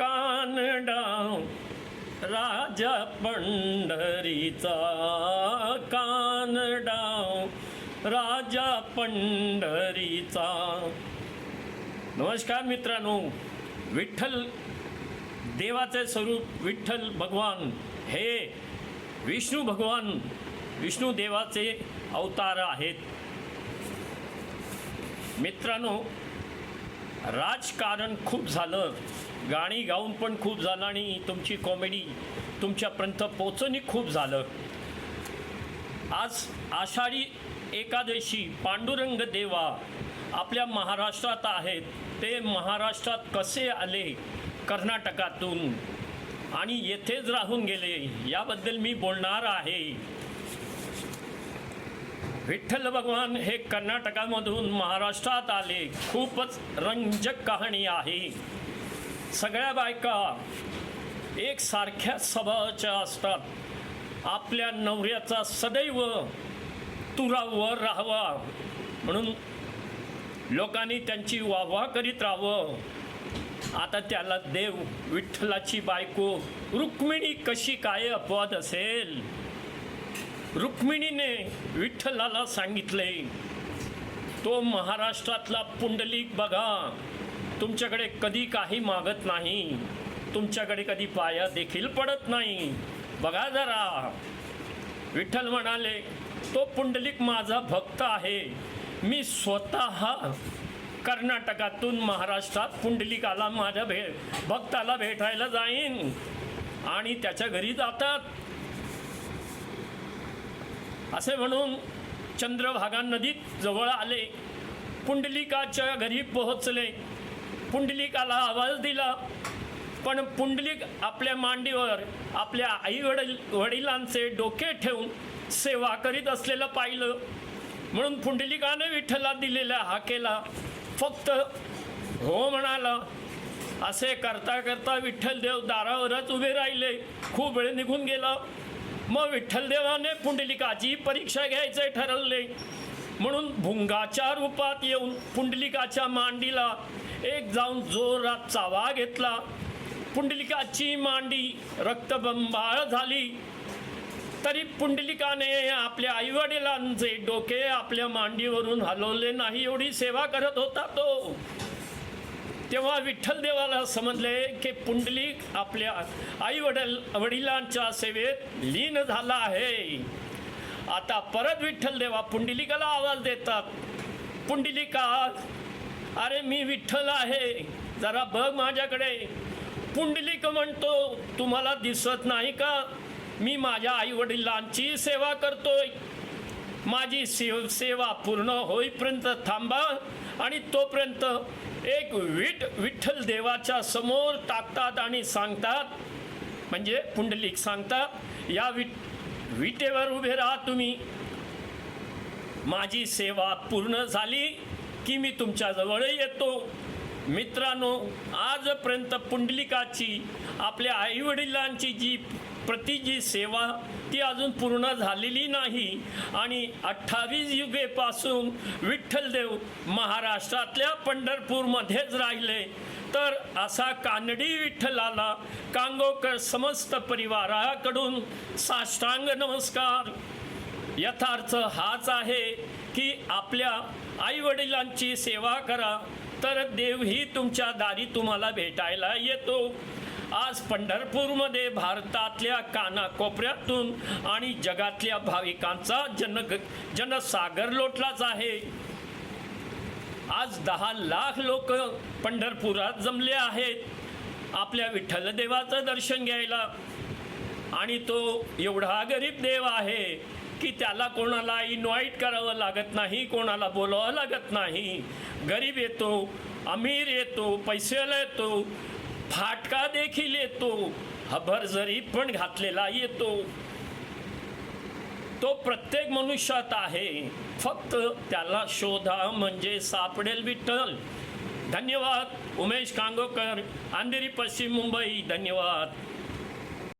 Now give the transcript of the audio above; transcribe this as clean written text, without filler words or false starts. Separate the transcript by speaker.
Speaker 1: कानडा राजा पंढरीचा, कानडा राजा पंढरीचा. नमस्कार मित्रांनो, विठ्ठल देवाचे स्वरूप विठ्ठल भगवान हे विष्णू भगवान, विष्णू देवाचे अवतार आहेत. मित्रांनो, राजकारण खूप झालं, गाणी गाऊन पण खूप झालं आणि तुमची कॉमेडी तुमच्यापर्यंत पोचवणी खूप झालं. आज आषाढी एकादशी पांडुरंग देवा आपल्या महाराष्ट्रात आहेत. ते महाराष्ट्रात कसे आले कर्नाटकातून आणि येथेच राहून गेले याबद्दल मी बोलणार आहे. विठ्ठल भगवान हे कर्नाटकामधून महाराष्ट्रात आले. खूपच रंजक कहाणी आहे. सगळ्या बायका एकसारख्या स्वभावाच्या असतात. आपल्या नवऱ्याचा सदैव तुरावर राहावा म्हणून लोकांनी त्यांची वाहवा करीत राहावं. आता त्याला देव विठ्ठलाची बायको रुक्मिणी कशी काय अपवाद असेल? रुक्मिणीने विठ्ठलाला सांगितले, तो महाराष्ट्रातला पुंडलिक बघा, तुमच्याकडे कधी काही मागत नाही, तुमच्याकडे कधी पाया देखील पडत नाही, बघा जरा. विठ्ठल म्हणाले, तो पुंडलिक माझा भक्त आहे. मी स्वतः कर्नाटकातून महाराष्ट्रात पुंडलिकाला माझ्या भक्ताला भेटायला जाईन. आणि त्याच्या घरी जातात. असे म्हणून चंद्रभागा नदीत जवळ आले. पुंडलिकाच्या घरी पोहोचले. पुंडलिकाला आवाज दिला, पण पुंडलिक आपल्या मांडीवर आपल्या वडिलांचे डोके ठेवून सेवा करीत असलेलं पाहिलं. म्हणून पुंडलिकाने विठ्ठला दिलेल्या हाकेला फक्त हो म्हणाला. असे करता करता विठ्ठलदेव दारावरच उभे राहिले. खूप वेळ निघून गेला. मग विठ्ठलदेवाने पुंडलिकाची परीक्षा घ्यायचे ठरवले. म्हणून भुंगाच्या रूपात येऊन पुंडलिकाच्या मांडीला एक जाऊन जोरात चावा घेतला. पुंडलिकाची मांडी रक्तबंबाळ झाली. तरी पुंडलिकाने आपल्या आईवडिलांचे डोके आपल्या मांडीवरून हलवले नाही. एवढी सेवा करत होता तो. तेव्हा विठ्ठलदेवाला समजले की पुंडलिक आपल्या वडिलांच्या सेवेत लीन झाला आहे. आता परत विठ्ठलदेवा पुंडलिकाला आवाज देतात, पुंडलिका, अरे मी विठ्ठल आहे, जरा बघ माझ्याकडे. पुंडलिक म्हणतो, तुम्हाला दिसत नाही का मी माझ्या आईवडिलांची सेवा करतोय? माझी सेवा पूर्ण होईपर्यंत थांबा. आणि तोपर्यंत एक विठ्ठल देवाच्या समोर टाकतात आणि सांगतात, म्हणजे पुंडलिक सांगतात, या विटेवर उभे राहा तुम्ही. माझी सेवा पूर्ण झाली की मी तुमच्याजवळ येतो. मित्रांनो, आजपर्यंत पुंडलिकाची आपल्या आईवडिलांची जी सेवा ती अजून पूर्ण झालेली नाही. आणि 28 युगेपासून विठ्ठलदेव महाराष्ट्रातल्या पंढरपूरमध्येच राहिले. तर असा कानडी विठ्ठलाला कांगोकर समस्त परिवाराकडून साष्टांग नमस्कार. यथार्थ हाच आहे की आपल्या आईवडिलांची सेवा करा, तर देवही तुमच्या दारी तुम्हाला भेटायला येतो. आज पंढरपूरमध्ये भारतातल्या कानाकोपऱ्यातून आणि जगातल्या भाविकांचा जनसागर लोटलाच आहे. आज 10 लाख लोक पंढरपुरात जमले आहेत आपल्या विठ्ठल देवाचं दर्शन घ्यायला. आणि तो एवढा गरीब देव आहे की त्याला कोणाला इन्व्हाइट करावं लागत नाही, कोणाला बोलावं लागत नाही. गरीब येतो, अमीर येतो, पैसेवाला येतो, फाटका देखील येतो, हबरजरी पण घातलेला येतो. तो प्रत्येक मनुष्यात आहे. फक्त त्याला शोधा म्हणजे सापडेल विठ्ठल. धन्यवाद. उमेश कांगोकर, अंधेरी, पश्चिम मुंबई. धन्यवाद.